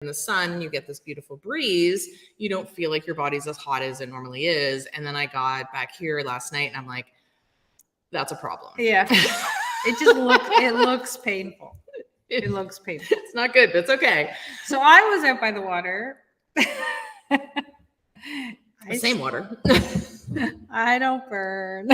in the sun, you get this beautiful breeze. You don't feel like your body's as hot as it normally is. And then I got back here last night and I'm like, that's a problem. Yeah. It looks painful. It looks painful. It's not good, but it's okay. So I was out by the water. The same water. I don't burn.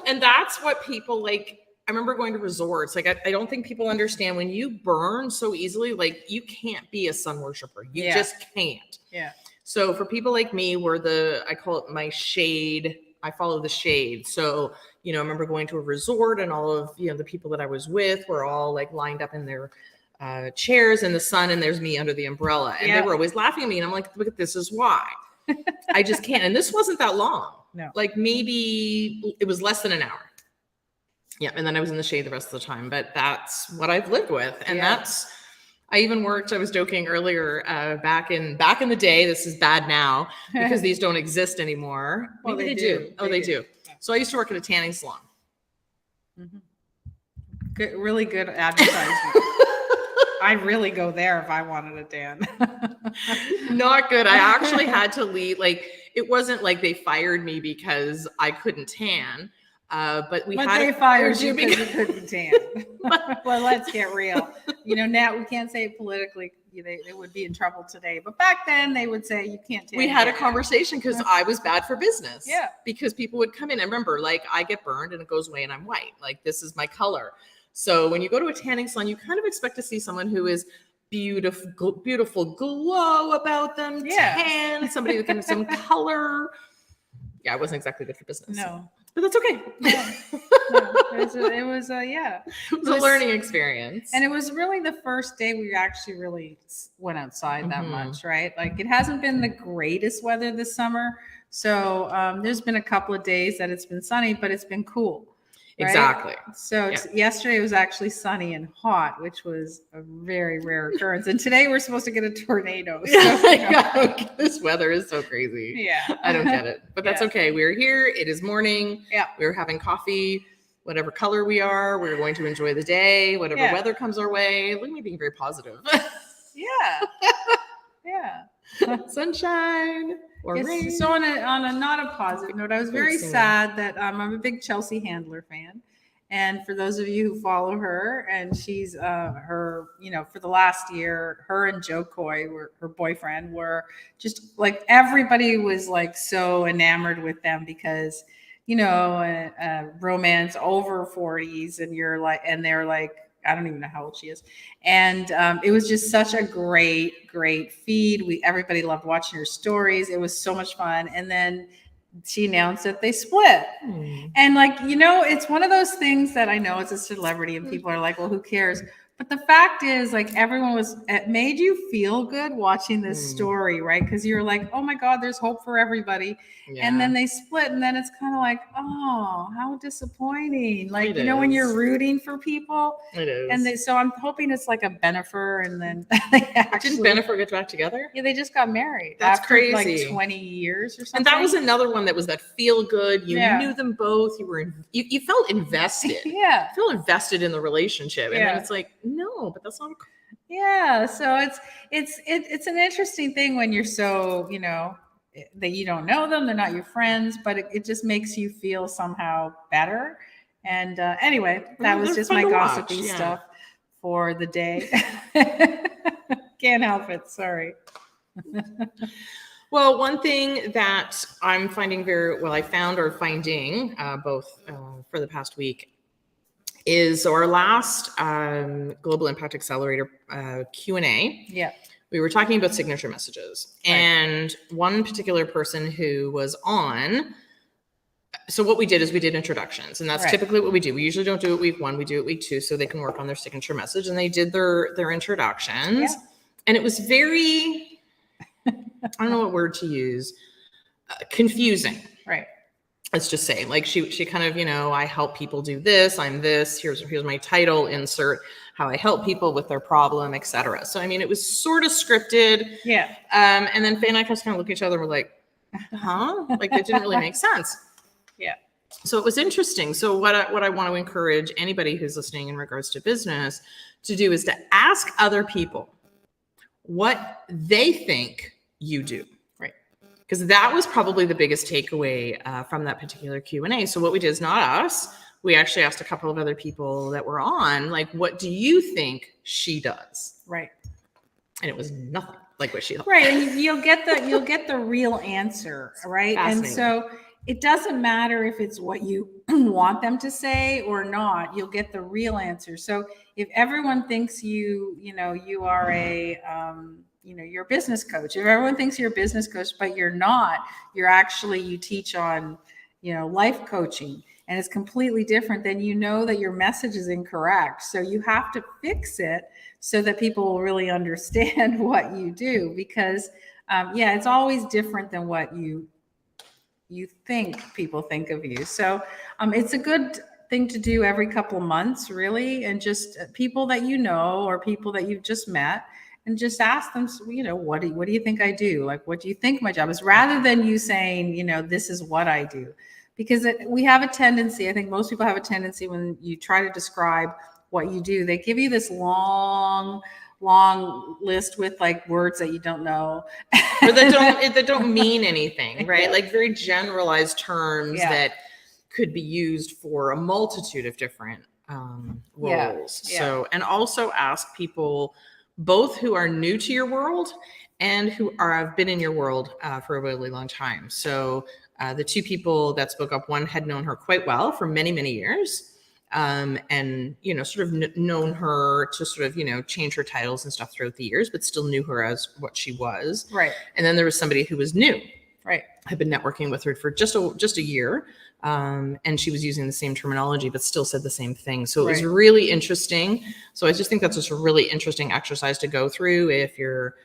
And that's what people like. I remember going to resorts. Like, I don't think people understand when you burn so easily, like you can't be a sun worshiper. You just can't. Yeah. So for people like me, I call it my shade. I follow the shade. So, I remember going to a resort and all of, the people that I was with were all like lined up in their chairs in the sun, and there's me under the umbrella. And they were always laughing at me. And I'm like, look, this is why. I just can't. And this wasn't that long. No. Like maybe it was less than an hour. Yeah. And then I was in the shade the rest of the time, but that's what I've lived with. And I even worked, I was joking earlier, back in the day, this is bad now because these don't exist anymore. Well, Maybe they do. Oh, they do. So I used to work at a tanning salon. Mm-hmm. Good, really good advertisement. I'd really go there if I wanted a tan. Not good. I actually had to leave. Like, it wasn't like they fired me because I couldn't tan. But they fired you because you couldn't tan. Well, let's get real. Now we can't say it politically. They would be in trouble today. But back then they would say you can't tan. We had a conversation because I was bad for business. Yeah. Because people would come in and remember, like, I get burned and it goes away and I'm white. Like, this is my color. So when you go to a tanning salon, you kind of expect to see someone who is beautiful glow about them, tan, somebody with kind of some color. Yeah, I wasn't exactly good for business. No. But that's okay. It was a learning experience. And it was really the first day we actually really went outside that much, right? Like, it hasn't been the greatest weather this summer. So there's been a couple of days that it's been sunny, but it's been cool. Right? Exactly. So yesterday it was actually sunny and hot, which was a very rare occurrence. And today we're supposed to get a tornado. So, this weather is so crazy. Yeah. I don't get it, but that's okay. We're here. It is morning. Yeah. We're having coffee, whatever color we are. We're going to enjoy the day, whatever weather comes our way. Look at me being very positive. Yeah. Sunshine. Or rain. So on a not a positive note, I was very sad that I'm a big Chelsea Handler fan. And for those of you who follow her, and she's her, for the last year, her and Joe Coy, her boyfriend, were just like, everybody was like so enamored with them because, romance over 40s, and they're like, I don't even know how old she is. And it was just such a great feed. Everybody loved watching her stories. It was so much fun. And then she announced that they split. And it's one of those things that I know it's a celebrity and people are like, well, who cares? But the fact is, like, it made you feel good watching this story, right? Because you're like, oh my God, there's hope for everybody. Yeah. And then they split, and then it's kind of like, oh, how disappointing. Like, when you're rooting for people. It is. And so I'm hoping it's like a Bennifer, and then didn't Bennifer get back together? Yeah, they just got married. That's after crazy. Like 20 years or something. And that was another one that was that feel good. You knew them both. You felt invested. Yeah. You felt invested in the relationship. And then it's like, no, but that's not. Yeah. So it's an interesting thing when you're so, that you don't know them, they're not your friends, but it just makes you feel somehow better. And anyway, that was just my gossipy stuff for the day. Can't help it. Sorry. Well, one thing that I'm finding finding both for the past week is our last Global Impact Accelerator Q&A. Yeah. We were talking about signature messages, and one particular person who was on. So what we did is we did introductions, and that's typically what we do. We usually don't do it week 1. We do it week 2 so they can work on their signature message, and they did their introductions, and it was very, I don't know what word to use, confusing. Right. Let's just say, like, she kind of, I help people do this. I'm this. Here's my title. Insert how I help people with their problem, etc. So, I mean, it was sort of scripted. Yeah. And then Fay and I just kind of look at each other and we're like, huh? Like, that didn't really make sense. Yeah. So it was interesting. So what I want to encourage anybody who's listening in regards to business to do is to ask other people, what they think you do. Right. Because that was probably the biggest takeaway from that particular Q&A. So what we did is not us. We actually asked a couple of other people that were on, like, what do you think she does? Right. And it was nothing like what she thought. Right. And you'll get the real answer. Right. And so it doesn't matter if it's what you want them to say or not, you'll get the real answer. So if everyone thinks you are a, you're a business coach, if everyone thinks you're a business coach, but you're not, you teach on, life coaching, and it's completely different, then you know that your message is incorrect. So you have to fix it so that people will really understand what you do, because it's always different than what you think people think of you. So it's a good thing to do every couple of months, really, and just people that you know or people that you've just met, and just ask them, what do you think I do? Like, what do you think my job is? Rather than you saying, this is what I do. Because we have a tendency, I think most people have a tendency, when you try to describe what you do, they give you this long list with like words that you don't know, or that don't mean anything, right? Like very generalized terms that could be used for a multitude of different roles. So, and also ask people both who are new to your world and who have been in your world for a really long time. So the two people that spoke up, one had known her quite well for many, many years. And, sort of known her to sort of, change her titles and stuff throughout the years, but still knew her as what she was. Right. And then there was somebody who was new. Right. Had been networking with her for just a year. And she was using the same terminology, but still said the same thing. So it was really interesting. So I just think that's just a really interesting exercise to go through if you're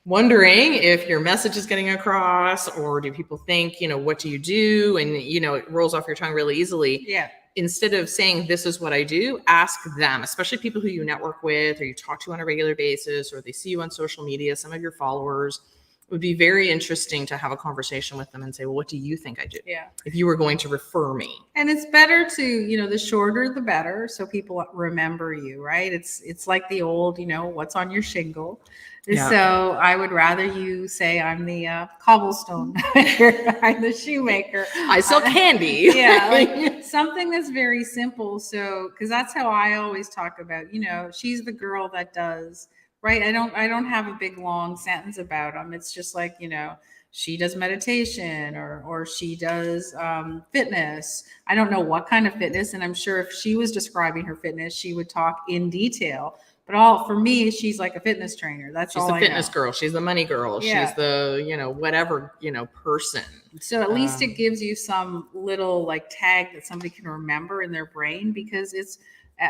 wondering if your message is getting across, or do people think, what do you do? And, it rolls off your tongue really easily. Yeah. Instead of saying, this is what I do, ask them, especially people who you network with or you talk to on a regular basis, or they see you on social media, some of your followers. It would be very interesting to have a conversation with them and say, well, what do you think I do? Yeah. If you were going to refer me. And it's better to, the shorter, the better. So people remember you, right? It's like the old, what's on your shingle. Yeah. So I would rather you say I'm the cobblestone, I'm the shoemaker. I sell candy. Yeah, like something that's very simple. So, because that's how I always talk about, she's the girl that does, right? I don't have a big long sentence about them. It's just like, she does meditation or she does fitness. I don't know what kind of fitness, and I'm sure if she was describing her fitness, she would talk in detail. But for me, she's like a fitness trainer. That's all I know. She's the fitness girl. She's the money girl. Yeah. She's the, whatever, person. So at least it gives you some little like tag that somebody can remember in their brain, because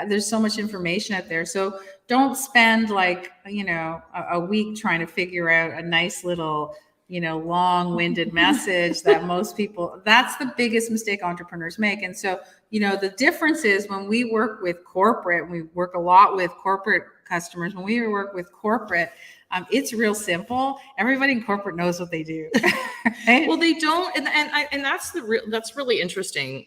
there's so much information out there. So don't spend like, a week trying to figure out a nice little, long-winded message that most people, that's the biggest mistake entrepreneurs make. And so, the difference is when we work with corporate, we work a lot with corporate customers. When we work with corporate, it's real simple. Everybody in corporate knows what they do. Right? Well, they don't. And that's that's really interesting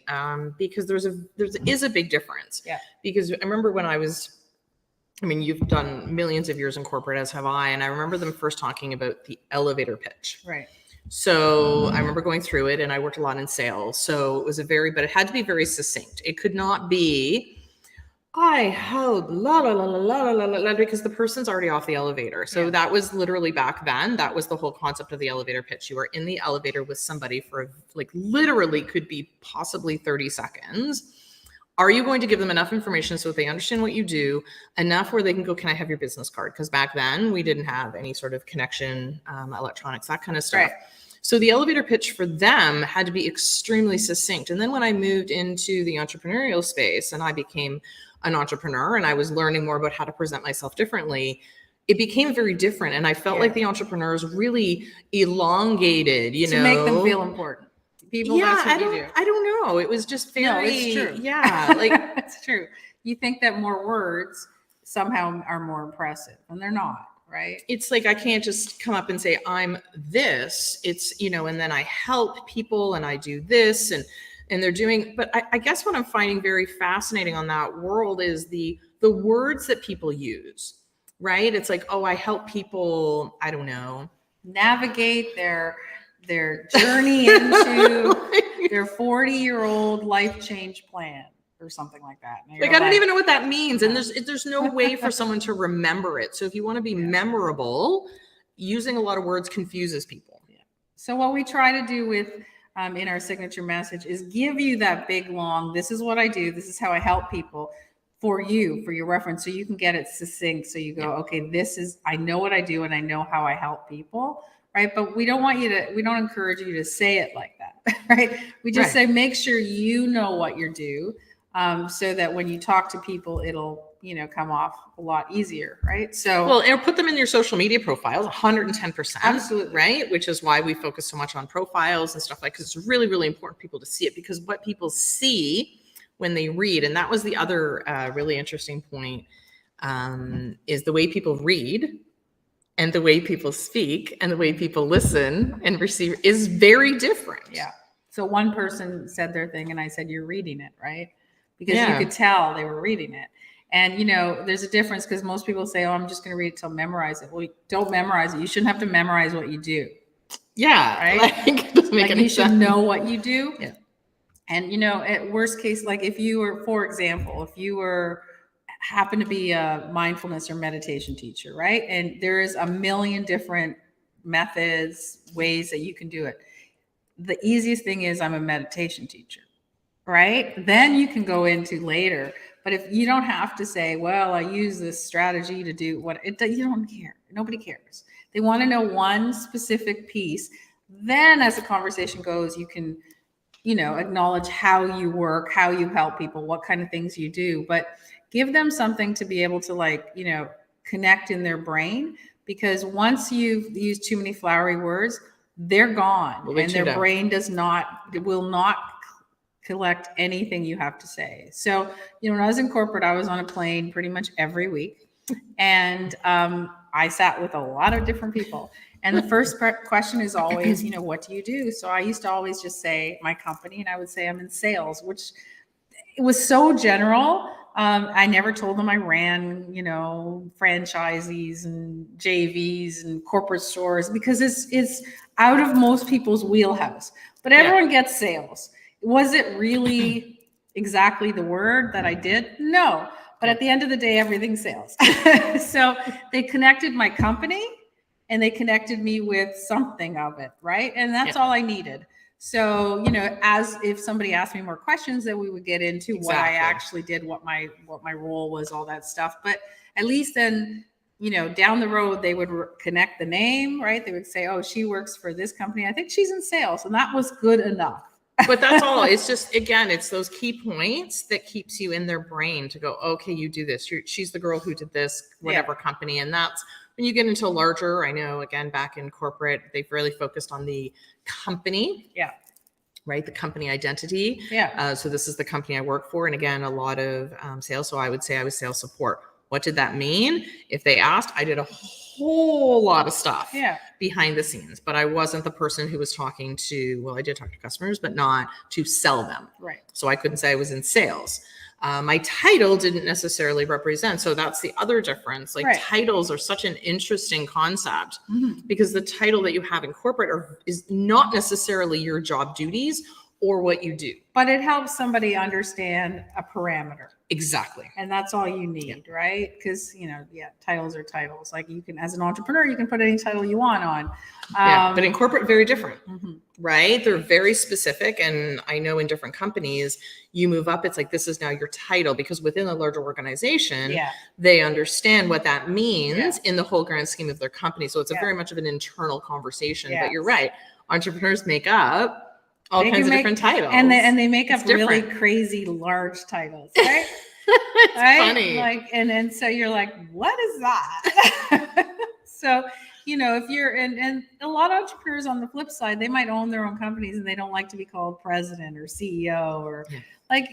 because there is a big difference. Yeah. Because I remember when you've done millions of years in corporate, as have I. And I remember them first talking about the elevator pitch. Right. So I remember going through it, and I worked a lot in sales. So it was but it had to be very succinct. It could not be, I hope, la, la, la, la, la, la, la, la, because the person's already off the elevator. So that was literally back then. That was the whole concept of the elevator pitch. You are in the elevator with somebody for literally could be possibly 30 seconds. Are you going to give them enough information so that they understand what you do, enough where they can go, can I have your business card? Because back then we didn't have any sort of connection, electronics, that kind of stuff. Right. So the elevator pitch for them had to be extremely succinct. And then when I moved into the entrepreneurial space and I became an entrepreneur and I was learning more about how to present myself differently, it became very different. And I felt like the entrepreneurs really elongated, to make them feel important. People, that's what you do. I don't know. It was just very, no, it's true. Yeah, it's true. You think that more words somehow are more impressive, and they're not, right? It's like, I can't just come up and say, I'm this. It's, and then I help people and I do this and they're doing, but I guess what I'm finding very fascinating on that world is the words that people use right? It's like, oh, I help people, I don't know, navigate their journey into their 40-year-old life change plan or something like that. Like, I don't even know what that means. And there's no way for someone to remember it. So if you want to be memorable, using a lot of words confuses people. Yeah. So what we try to do with in our signature message is give you that big, long, this is what I do, this is how I help people, for your reference, so you can get it succinct. So you go, okay, I know what I do and I know how I help people, right? But we don't encourage you to say it like that, right? We just say, make sure you know what you do, so that when you talk to people, it'll, come off a lot easier, right? So, well, and put them in your social media profiles, 110%. Absolutely. Right? Which is why we focus so much on profiles and stuff like, because it's really, really important for people to see it, because what people see when they read, and that was the other really interesting point, is the way people read and the way people speak and the way people listen and receive is very different. Yeah. So one person said their thing and I said, you're reading it, right? Because you could tell they were reading it. And, there's a difference, because most people say, oh, I'm just going to read it till memorize it. Well, don't memorize it. You shouldn't have to memorize what you do. Yeah. Right? Like, it doesn't make any sense. You should know what you do. Yeah. And, at worst case, like if you were, for example, happen to be a mindfulness or meditation teacher, right? And there is a million different methods, ways that you can do it. The easiest thing is, I'm a meditation teacher, right? Then you can go into later. But if you don't have to say, well, I use this strategy to do you don't care. Nobody cares. They want to know one specific piece. Then as the conversation goes, you can, acknowledge how you work, how you help people, what kind of things you do, but give them something to be able to connect in their brain, because once you've used too many flowery words, they're gone, and their brain will not collect anything you have to say. So, when I was in corporate, I was on a plane pretty much every week, and I sat with a lot of different people. And the first question is always, what do you do? So I used to always just say my company, and I would say I'm in sales, which it was so general. I never told them I ran, franchisees and JVs and corporate stores, because it's out of most people's wheelhouse. But everyone gets sales. Was it really exactly the word that I did? No. But at the end of the day, everything's sales. So they connected my company and they connected me with something of it, right? And that's all I needed. So, as if somebody asked me more questions, then we would get into what I actually did, what my role was, all that stuff. But at least then, down the road, they would connect the name, right? They would say, oh, she works for this company. I think she's in sales. And that was good enough. But that's all. It's just, again, it's those key points that keeps you in their brain to go, okay, you do this. She's the girl who did this, whatever company. And that's when you get into larger, I know, again, back in corporate, they've really focused on the company. Yeah. Right. The company identity. Yeah. So this is the company I work for. And again, a lot of sales. So I would say I was sales support. What did that mean? If they asked, I did a whole lot of stuff behind the scenes, but I wasn't the person who was talking to, well, I did talk to customers, but not to sell them. Right. So I couldn't say I was in sales. My title didn't necessarily represent. So that's the other difference. Like titles are such an interesting concept because the title that you have in corporate is not necessarily your job duties or what you do. But it helps somebody understand a parameter. Exactly. And that's all you need, right? Because, titles are titles. Like you can, as an entrepreneur, you can put any title you want on. But in corporate, very different, right? They're very specific. And I know in different companies, you move up, it's like, this is now your title, because within a larger organization, they understand what that means in the whole grand scheme of their company. So it's a very much of an internal conversation, but you're right. Entrepreneurs make up all kinds of different titles. And they make up really crazy large titles, right? It's funny. Like, and so you're like, what is that? So, if you're, and a lot of entrepreneurs on the flip side, they might own their own companies and they don't like to be called president or CEO or like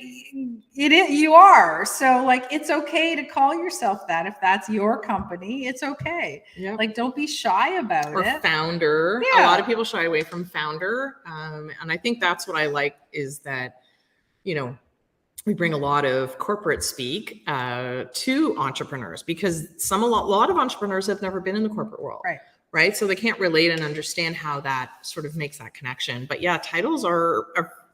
you are. So like, it's okay to call yourself that. If that's your company, it's okay. Like, don't be shy about it. Or founder. A lot of people shy away from founder. And I think that's what I like is that, we bring a lot of corporate speak to entrepreneurs, because a lot of entrepreneurs have never been in the corporate world. Right. So they can't relate and understand how that sort of makes that connection. But yeah, titles are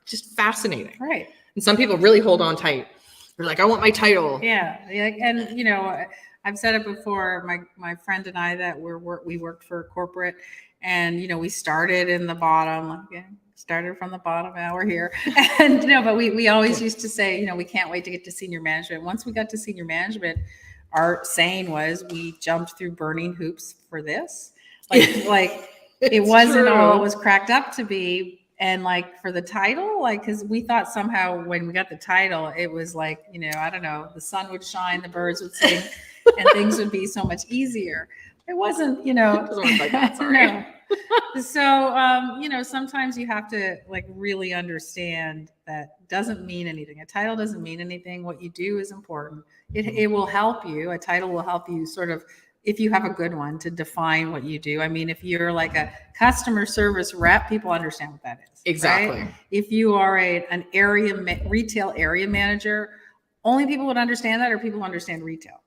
just fascinating. Right. And some people really hold on tight. They're like, I want my title. Yeah. And, you know, I've said it before, my friend and I that we worked for corporate, and, you know, we started in the bottom, started from the bottom, now we're here. And, you know, but we always used to say, you know, we can't wait to get to senior management. Once we got to senior management, our saying was we jumped through burning hoops for this. Like it wasn't all it was cracked up to be. And like for the title, like, because we thought somehow when we got the title, it was like, you know, I don't know, the sun would shine, the birds would sing, and things would be so much easier. It wasn't, you know. It doesn't work like that, sorry. No. So, you know, sometimes you have to like really understand that doesn't mean anything. A title doesn't mean anything. What you do is important. It will help you. A title will help you sort of, if you have a good one, to define what you do. I mean, if you're like a customer service rep, people understand what that is. Exactly. Right? If you are an retail area manager, only people would understand that, or people who understand retail.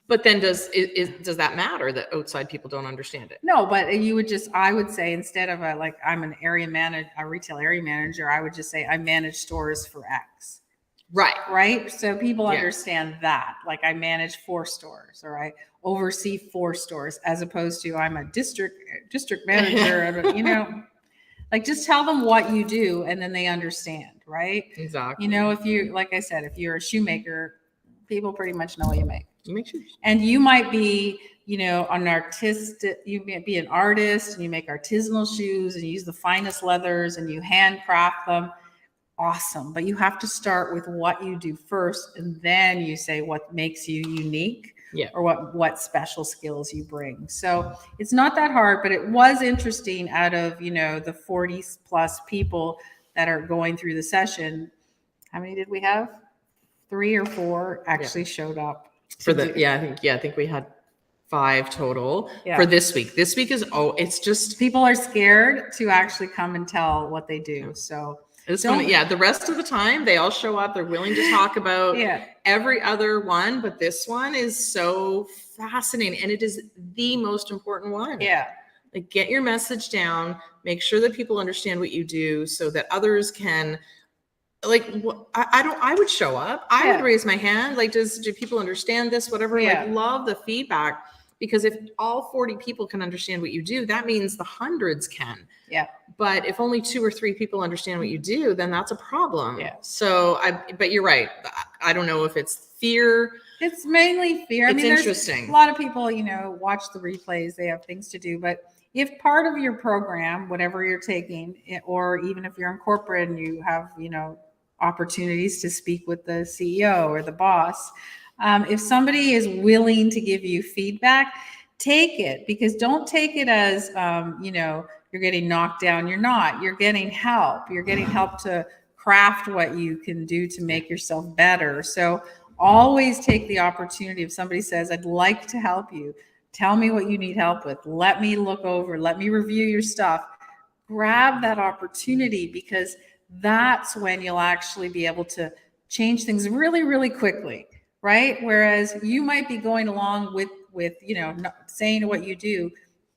But then does that matter that outside people don't understand it? No, but I would say, instead of I'm a retail area manager, I would just say I manage stores for X. Right. So people understand that, like, I manage 4 stores, or I oversee 4 stores, as opposed to I'm a district manager, you know, like, just tell them what you do and then they understand. Right. Exactly. You know, if you, like I said, if you're a shoemaker, people pretty much know what you make. You make shoes. And you might be, you know, you might be an artist, and you make artisanal shoes, and you use the finest leathers, and you handcraft them. Awesome. But you have to start with what you do first, and then you say what makes you unique, or what special skills you bring. So it's not that hard, but it was interesting. Out of, you know, the 40 plus people that are going through the session, how many did we have? 3 or 4 actually showed up. I think we had 5 total for this week. This week is, it's just, people are scared to actually come and tell what they do. So the rest of the time they all show up. They're willing to talk about every other one, but this one is so fascinating, and it is the most important one. Like, get your message down, make sure that people understand what you do, so that others can, like, I would show up. I would raise my hand. Like, do people understand this? Whatever. Like, love the feedback, because if all 40 people can understand what you do, that means the hundreds can. But if only 2 or 3 people understand what you do, then that's a problem. So but you're right. I don't know if it's fear. It's mainly fear. It's interesting. A lot of people, you know, watch the replays. They have things to do, but if part of your program, whatever you're taking, or even if you're in corporate and you have, you know, opportunities to speak with the CEO or the boss, if somebody is willing to give you feedback, take it. Because don't take it as, you know, you're getting knocked down. You're not. You're getting help. You're getting help to craft what you can do to make yourself better. So always take the opportunity. If somebody says, I'd like to help you, tell me what you need help with. Let me look over. Let me review your stuff. Grab that opportunity, because that's when you'll actually be able to change things really, really quickly, right? Whereas you might be going along with you know, saying what you do,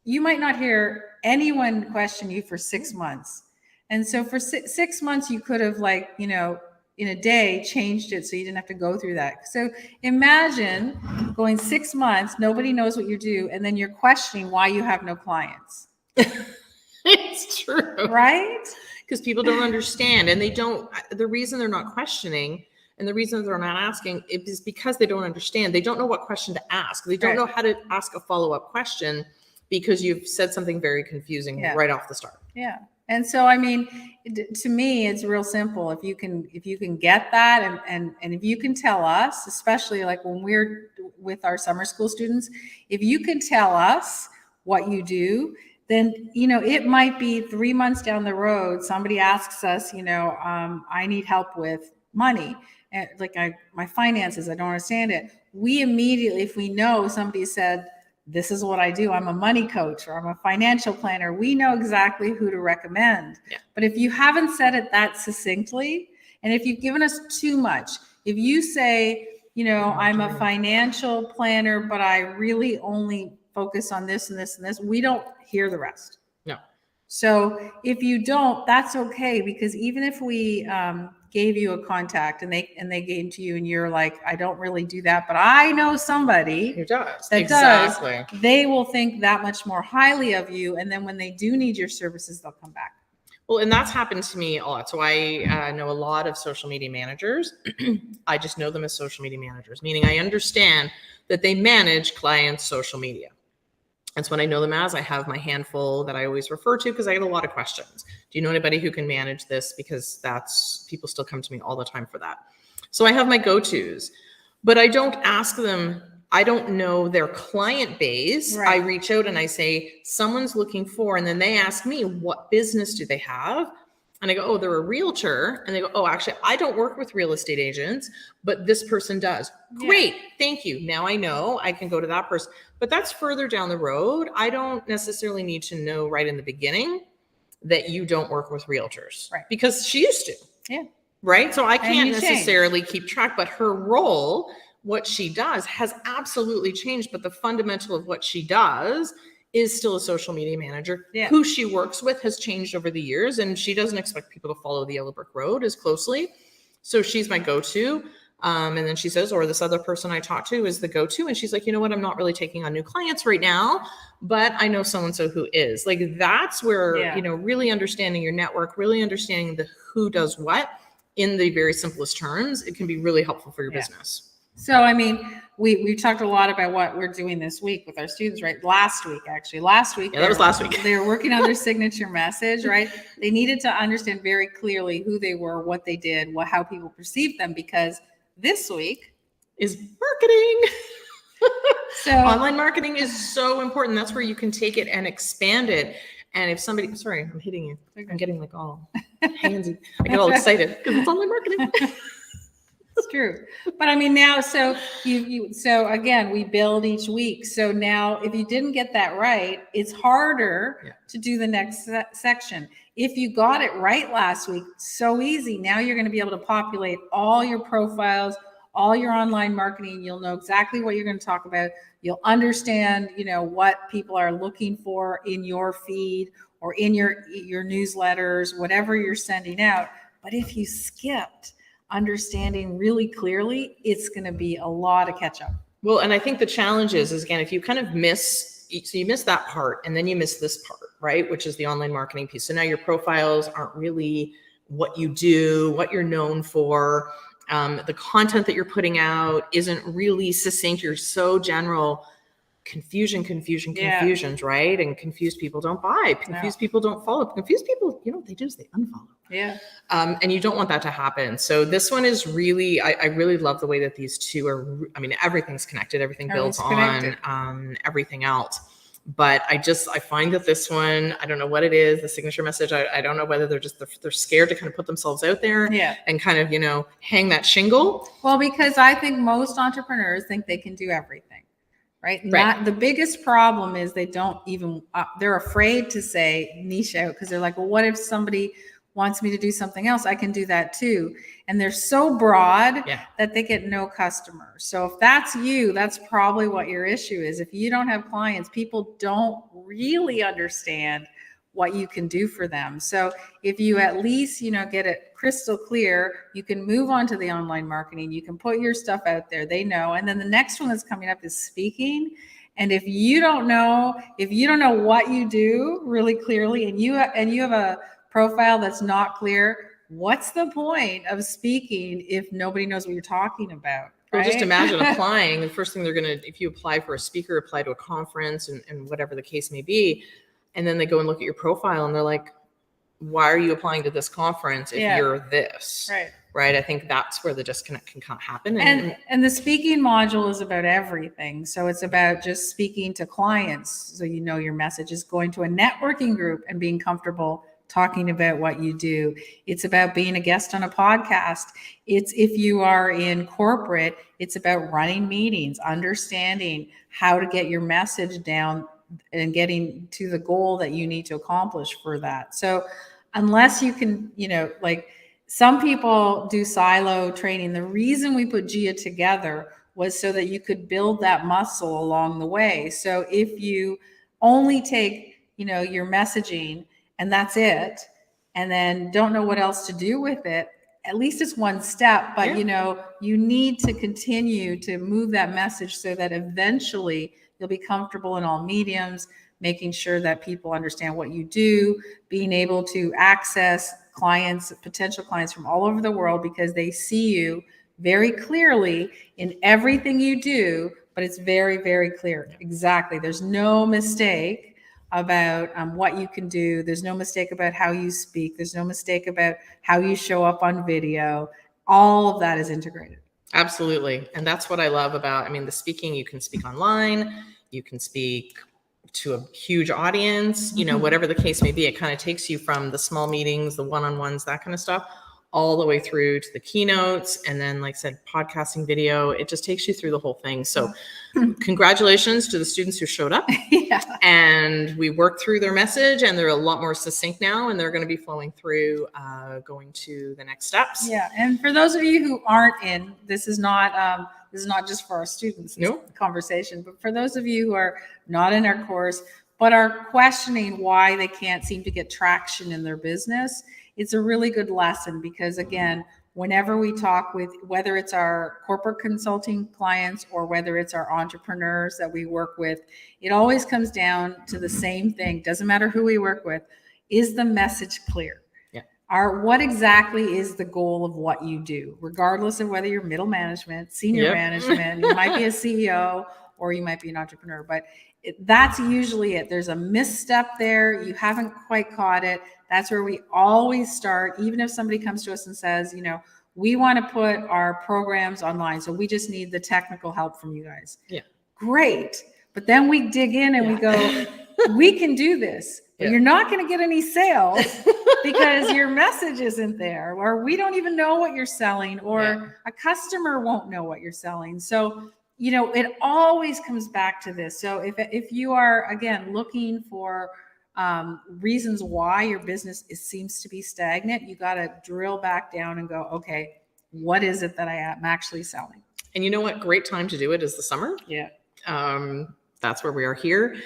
you might not hear anyone question you for 6 months. And so for 6 months, you could have, like, you know, in a day changed it so you didn't have to go through that. So imagine going 6 months, nobody knows what you do, and then you're questioning why you have no clients. It's true. Right? Because people don't understand, and the reason they're not questioning and the reason they're not asking is because they don't understand. They don't know what question to ask. They don't know how to ask a follow-up question, because you've said something very confusing right off the start. And so, I mean, to me, it's real simple. If you can get that, and if you can tell us, especially like when we're with our summer school students, if you can tell us what you do, then, you know, it might be 3 months down the road, somebody asks us, you know, I need help with money, and like my finances, I don't understand it. We immediately, if we know somebody said, this is what I do, I'm a money coach, or I'm a financial planner, we know exactly who to recommend. But if you haven't said it that succinctly, And if you've given us too much, if you say, I'm a financial planner, but I really only focus on this and this and this, we don't hear the rest. No. So if you don't, that's okay, because even if we gave you a contact and they gave to you and you're like, I don't really do that, but I know somebody who does that exactly, they will think that much more highly of you. And then when they do need your services, they'll come back. Well, and that's happened to me a lot. So I know a lot of social media managers. I just know them as social media managers, meaning I understand that they manage clients' social media. That's what I know them as. I have my handful that I always refer to because I get a lot of questions. Do you know anybody who can manage this? Because people still come to me all the time for that. So I have my go-tos, but I don't ask them. I don't know their client base. Right. I reach out and I say, someone's looking for, and then they ask me, what business do they have? And I go, oh, they're a realtor. And they go, oh, actually, I don't work with real estate agents, but this person does. Great. Thank you. Now I know I can go to that person. But that's further down the road. I don't necessarily need to know right in the beginning that you don't work with realtors. Right. Because she used to. Yeah. Right. So I can't necessarily keep track, but her role, what she does, has absolutely changed. But the fundamental of what she does is still a social media manager. Yeah. Who she works with has changed over the years, and she doesn't expect people to follow the yellow brick road as closely. So she's my go-to. And then she says, or this other person I talk to is the go-to. And she's like, you know what? I'm not really taking on new clients right now, but I know so-and-so who is. Like, that's where, really understanding your network, really understanding the who does what in the very simplest terms, it can be really helpful for your business. So, I mean, we talked a lot about what we're doing this week with our students, right? Last week. Yeah, that was last week. They were working on their signature message, right? They needed to understand very clearly who they were, what they did, how people perceived them, because this week is marketing. So online marketing is so important. That's where you can take it and expand it. And if somebody, sorry, I'm hitting you. I'm getting like all handsy. I get all excited because it's online marketing. It's true. But I mean, now, so so again, we build each week. So now if you didn't get that right, it's harder to do the next section. If you got it right last week, so easy. Now you're going to be able to populate all your profiles, all your online marketing. You'll know exactly what you're going to talk about. You'll understand, what people are looking for in your feed or in your newsletters, whatever you're sending out. But if you skipped understanding really clearly, it's going to be a lot of catch up. Well, and I think the challenge is again, if you kind of so you miss that part and then you miss this part, right? Which is the online marketing piece. So now your profiles aren't really what you do, what you're known for. The content that you're putting out isn't really succinct. You're so general. Confusions, right? And confused people don't buy. Confused people don't follow. Confused people, what they do is they unfollow. Yeah. And you don't want that to happen. So this one is really, I really love the way that these two are, everything's connected. Everything builds on everything else. But I find that this one, I don't know what it is, the signature message. I don't know whether they're scared to kind of put themselves out there and kind of, hang that shingle. Well, because I think most entrepreneurs think they can do everything. Right. The biggest problem is they don't even, they're afraid to say niche out because they're like, well, what if somebody wants me to do something else? I can do that too. And they're so broad that they get no customers. So if that's you, that's probably what your issue is. If you don't have clients, people don't really understand what you can do for them. So if you at least, get it crystal clear, you can move on to the online marketing. You can put your stuff out there. They know. And then the next one that's coming up is speaking. And if you don't know what you do really clearly, and you have a profile that's not clear, what's the point of speaking if nobody knows what you're talking about? Well, just imagine applying. The first thing if you apply for a speaker, apply to a conference and whatever the case may be, and then they go and look at your profile and they're like, why are you applying to this conference if you're this? Right. I think that's where the disconnect can kind of happen. And the speaking module is about everything. So it's about just speaking to clients. So your message is going to a networking group and being comfortable talking about what you do. It's about being a guest on a podcast. It's if you are in corporate, it's about running meetings, understanding how to get your message down and getting to the goal that you need to accomplish for that. So unless you can, Some people do silo training. The reason we put Gia together was so that you could build that muscle along the way. So if you only take, your messaging and that's it, and then don't know what else to do with it, at least it's one step, but you need to continue to move that message so that eventually you'll be comfortable in all mediums, making sure that people understand what you do, being able to access clients, potential clients from all over the world, because they see you very clearly in everything you do, but it's very, very clear. Exactly. There's no mistake about what you can do. There's no mistake about how you speak. There's no mistake about how you show up on video. All of that is integrated. Absolutely. And that's what I love about, the speaking. You can speak online, you can speak to a huge audience, whatever the case may be. It kind of takes you from the small meetings, the one-on-ones, that kind of stuff, all the way through to the keynotes. And then, like I said, podcasting, video, it just takes you through the whole thing. So congratulations to the students who showed up. Yeah. And we worked through their message, and they're a lot more succinct now, and they're going to be flowing through, going to the next steps. Yeah. And for those of you who aren't in, this is not just for our students, this conversation, but for those of you who are not in our course, but are questioning why they can't seem to get traction in their business, it's a really good lesson, because again, whenever we talk with, whether it's our corporate consulting clients or whether it's our entrepreneurs that we work with, it always comes down to the same thing. Doesn't matter who we work with. Is the message clear? What exactly is the goal of what you do, regardless of whether you're middle management, senior management, you might be a CEO or you might be an entrepreneur, but that's usually it. There's a misstep there. You haven't quite caught it. That's where we always start. Even if somebody comes to us and says, we want to put our programs online, so we just need the technical help from you guys. Yeah. Great. But then we dig in and we go, we can do this, but you're not going to get any sales because your message isn't there, or we don't even know what you're selling, or a customer won't know what you're selling. So, it always comes back to this. So if you are, again, looking for reasons why your business seems to be stagnant, you got to drill back down and go, okay, what is it that I am actually selling? And you know what? Great time to do it is the summer. Yeah. That's where we are here.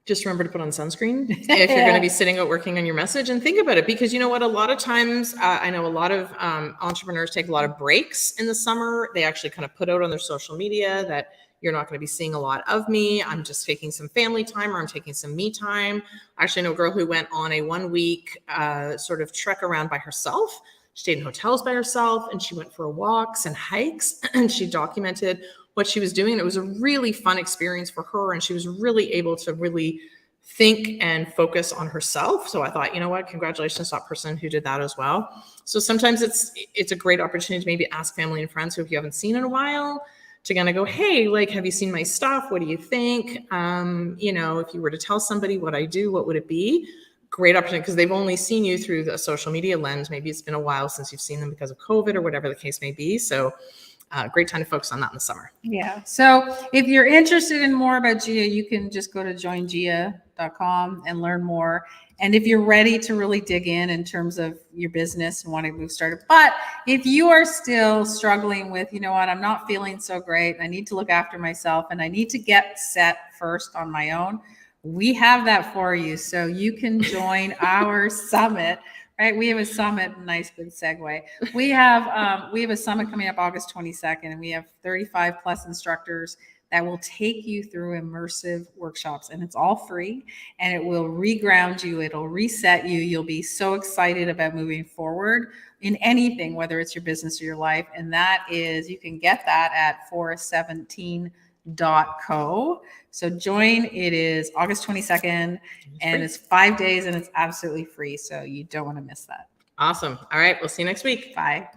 Just remember to put on sunscreen if you're going to be sitting out working on your message, and think about it, because you know what? A lot of times, I know a lot of entrepreneurs take a lot of breaks in the summer. They actually kind of put out on their social media that you're not going to be seeing a lot of me. I'm just taking some family time, or I'm taking some me time. I actually know a girl who went on a 1 week sort of trek around by herself. She stayed in hotels by herself, and she went for walks and hikes, and she documented what she was doing. It was a really fun experience for her, and she was really able to really think and focus on herself. So I thought, you know what, congratulations to that person who did that as well. So sometimes it's a great opportunity to maybe ask family and friends who you haven't seen in a while, to kind of go, hey, like, have you seen my stuff? What do you think? If you were to tell somebody what I do, what would it be? Great opportunity, because they've only seen you through the social media lens. Maybe it's been a while since you've seen them because of COVID or whatever the case may be. So great time to focus on that in the summer. Yeah. So if you're interested in more about Gia, you can just go to joingia.com and learn more. And if you're ready to really dig in terms of your business and want to move started, but if you are still struggling with, I'm not feeling so great, I need to look after myself, and I need to get set first on my own, we have that for you. So you can join our summit. Right, we have a summit. Nice, good segue. We have a summit coming up August 22nd, and we have 35 plus instructors that will take you through immersive workshops, and it's all free, and it will reground you. It'll reset you. You'll be so excited about moving forward in anything, whether it's your business or your life. And that is, you can get that at forest17.co. So join. It is August 22nd, and it's 5 days, and it's absolutely free. So you don't want to miss that. Awesome. All right. We'll see you next week. Bye.